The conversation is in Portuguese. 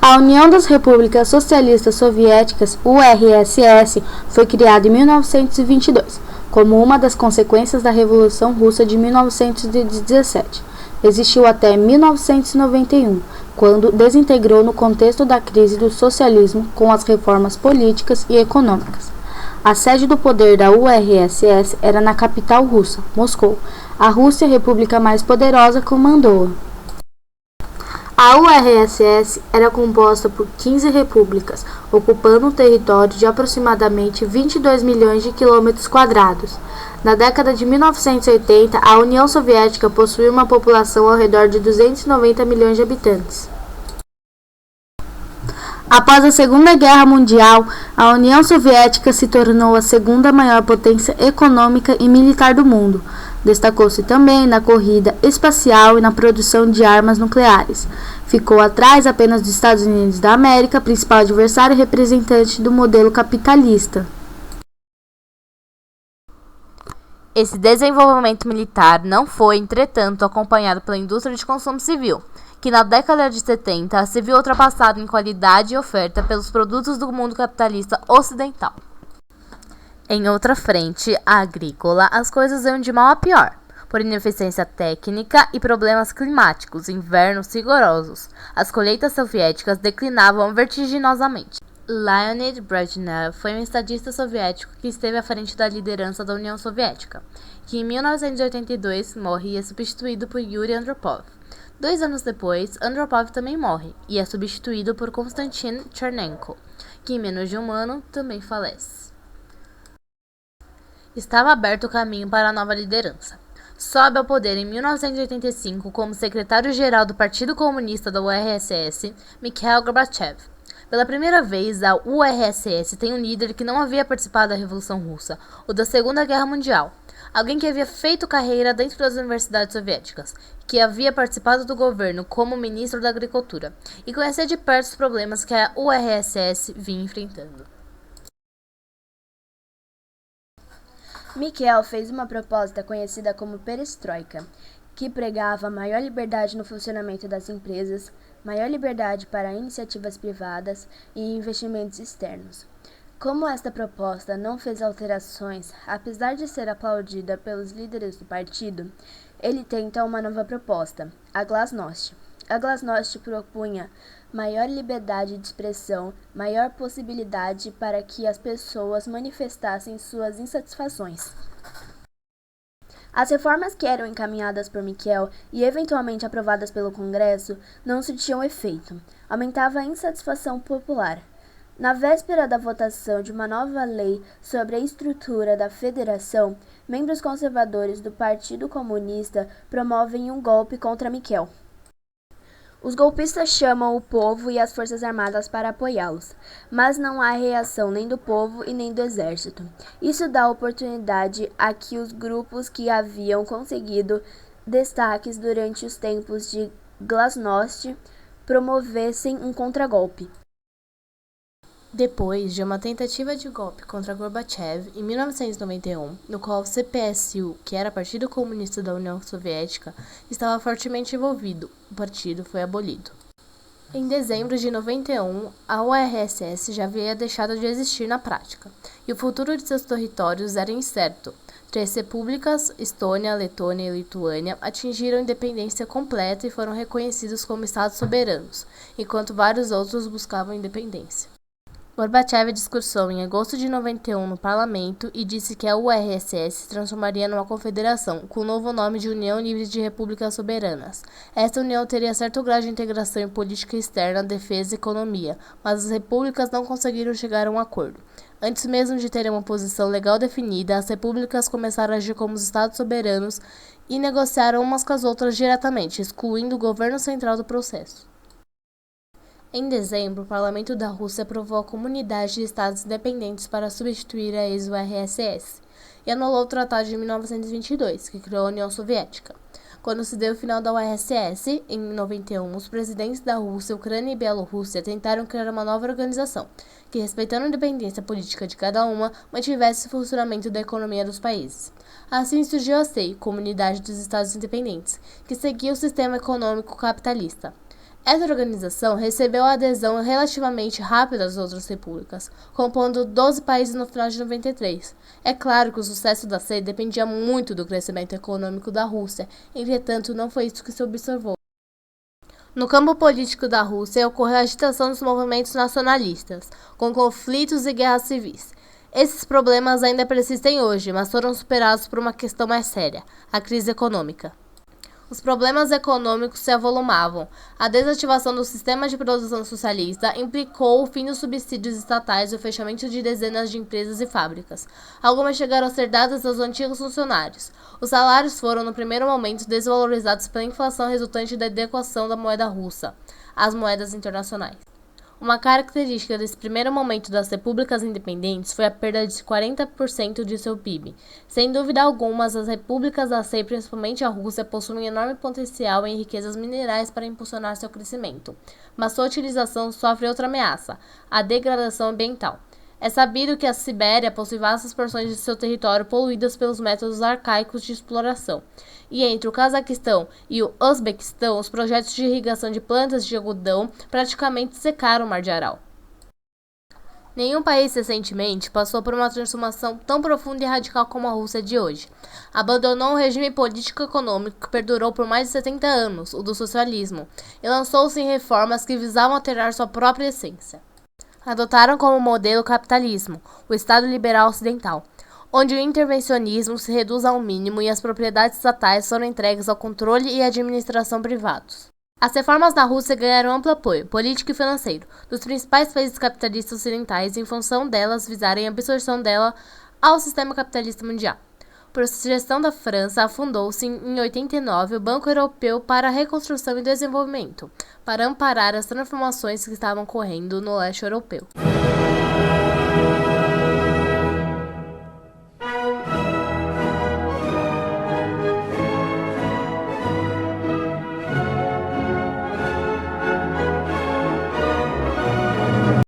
A União das Repúblicas Socialistas Soviéticas, URSS, foi criada em 1922, como uma das consequências da Revolução Russa de 1917. Existiu até 1991, quando desintegrou no contexto da crise do socialismo com as reformas políticas e econômicas. A sede do poder da URSS era na capital russa, Moscou. A Rússia, república mais poderosa, comandou-a. A URSS era composta por 15 repúblicas, ocupando um território de aproximadamente 22 milhões de quilômetros quadrados. Na década de 1980, a União Soviética possuía uma população ao redor de 290 milhões de habitantes. Após a Segunda Guerra Mundial, a União Soviética se tornou a segunda maior potência econômica e militar do mundo. Destacou-se também na corrida espacial e na produção de armas nucleares. Ficou atrás apenas dos Estados Unidos da América, principal adversário e representante do modelo capitalista. Esse desenvolvimento militar não foi, entretanto, acompanhado pela indústria de consumo civil, que na década de 70 se viu ultrapassado em qualidade e oferta pelos produtos do mundo capitalista ocidental. Em outra frente, a agrícola, as coisas iam de mal a pior, por ineficiência técnica e problemas climáticos, invernos rigorosos. As colheitas soviéticas declinavam vertiginosamente. Leonid Brezhnev foi um estadista soviético que esteve à frente da liderança da União Soviética, que em 1982 morre e é substituído por Yuri Andropov. 2 anos depois, Andropov também morre e é substituído por Konstantin Chernenko, que em menos de um ano também falece. Estava aberto o caminho para a nova liderança. Sobe ao poder em 1985 como secretário-geral do Partido Comunista da URSS, Mikhail Gorbachev. Pela primeira vez, a URSS tem um líder que não havia participado da Revolução Russa ou da Segunda Guerra Mundial. Alguém que havia feito carreira dentro das universidades soviéticas, que havia participado do governo como ministro da Agricultura e conhecia de perto os problemas que a URSS vinha enfrentando. Mikhail fez uma proposta conhecida como perestroika, que pregava maior liberdade no funcionamento das empresas, maior liberdade para iniciativas privadas e investimentos externos. Como esta proposta não fez alterações, apesar de ser aplaudida pelos líderes do partido, ele tenta uma nova proposta, a Glasnost. A Glasnost propunha maior liberdade de expressão, maior possibilidade para que as pessoas manifestassem suas insatisfações. As reformas que eram encaminhadas por Mikhail e eventualmente aprovadas pelo Congresso não surtiam efeito, aumentava a insatisfação popular. Na véspera da votação de uma nova lei sobre a estrutura da federação, membros conservadores do Partido Comunista promovem um golpe contra Mikhail. Os golpistas chamam o povo e as forças armadas para apoiá-los, mas não há reação nem do povo e nem do exército. Isso dá oportunidade a que os grupos que haviam conseguido destaques durante os tempos de Glasnost promovessem um contragolpe. Depois de uma tentativa de golpe contra Gorbachev em 1991, no qual o CPSU, que era Partido Comunista da União Soviética, estava fortemente envolvido, o partido foi abolido. Em dezembro de 91, a URSS já havia deixado de existir na prática, e o futuro de seus territórios era incerto. 3 repúblicas, Estônia, Letônia e Lituânia, atingiram independência completa e foram reconhecidos como estados soberanos, enquanto vários outros buscavam independência. Gorbachev discursou em agosto de 91 no parlamento e disse que a URSS se transformaria numa confederação, com o novo nome de União Livre de Repúblicas Soberanas. Esta união teria certo grau de integração em política externa, defesa e economia, mas as repúblicas não conseguiram chegar a um acordo. Antes mesmo de terem uma posição legal definida, as repúblicas começaram a agir como os estados soberanos e negociaram umas com as outras diretamente, excluindo o governo central do processo. Em dezembro, o Parlamento da Rússia aprovou a Comunidade de Estados Independentes para substituir a ex-URSS e anulou o Tratado de 1922, que criou a União Soviética. Quando se deu o final da URSS, em 91, os presidentes da Rússia, Ucrânia e Bielorrússia tentaram criar uma nova organização, que, respeitando a independência política de cada uma, mantivesse o funcionamento da economia dos países. Assim surgiu a CEI, Comunidade dos Estados Independentes, que seguia o sistema econômico capitalista. Essa organização recebeu a adesão relativamente rápida das outras repúblicas, compondo 12 países no final de 93. É claro que o sucesso da CEI dependia muito do crescimento econômico da Rússia, entretanto, não foi isso que se observou. No campo político da Rússia, ocorreu a agitação dos movimentos nacionalistas, com conflitos e guerras civis. Esses problemas ainda persistem hoje, mas foram superados por uma questão mais séria: a crise econômica. Os problemas econômicos se avolumavam. A desativação do sistema de produção socialista implicou o fim dos subsídios estatais e o fechamento de dezenas de empresas e fábricas. Algumas chegaram a ser dadas aos antigos funcionários. Os salários foram, no primeiro momento, desvalorizados pela inflação resultante da adequação da moeda russa às moedas internacionais. Uma característica desse primeiro momento das repúblicas independentes foi a perda de 40% de seu PIB. Sem dúvida alguma, as repúblicas da CEI, principalmente a Rússia, possuem enorme potencial em riquezas minerais para impulsionar seu crescimento, mas sua utilização sofre outra ameaça: a degradação ambiental. É sabido que a Sibéria possui vastas porções de seu território poluídas pelos métodos arcaicos de exploração. E entre o Cazaquistão e o Uzbequistão, os projetos de irrigação de plantas de algodão praticamente secaram o Mar de Aral. Nenhum país recentemente passou por uma transformação tão profunda e radical como a Rússia de hoje. Abandonou um regime político-econômico que perdurou por mais de 70 anos, o do socialismo, e lançou-se em reformas que visavam alterar sua própria essência. Adotaram como modelo o capitalismo, o Estado liberal ocidental, onde o intervencionismo se reduz ao mínimo e as propriedades estatais foram entregues ao controle e administração privados. As reformas na Rússia ganharam amplo apoio, político e financeiro, dos principais países capitalistas ocidentais em função delas visarem a absorção dela ao sistema capitalista mundial. Por sugestão da França, afundou-se em 89 o Banco Europeu para a Reconstrução e Desenvolvimento, para amparar as transformações que estavam ocorrendo no leste europeu.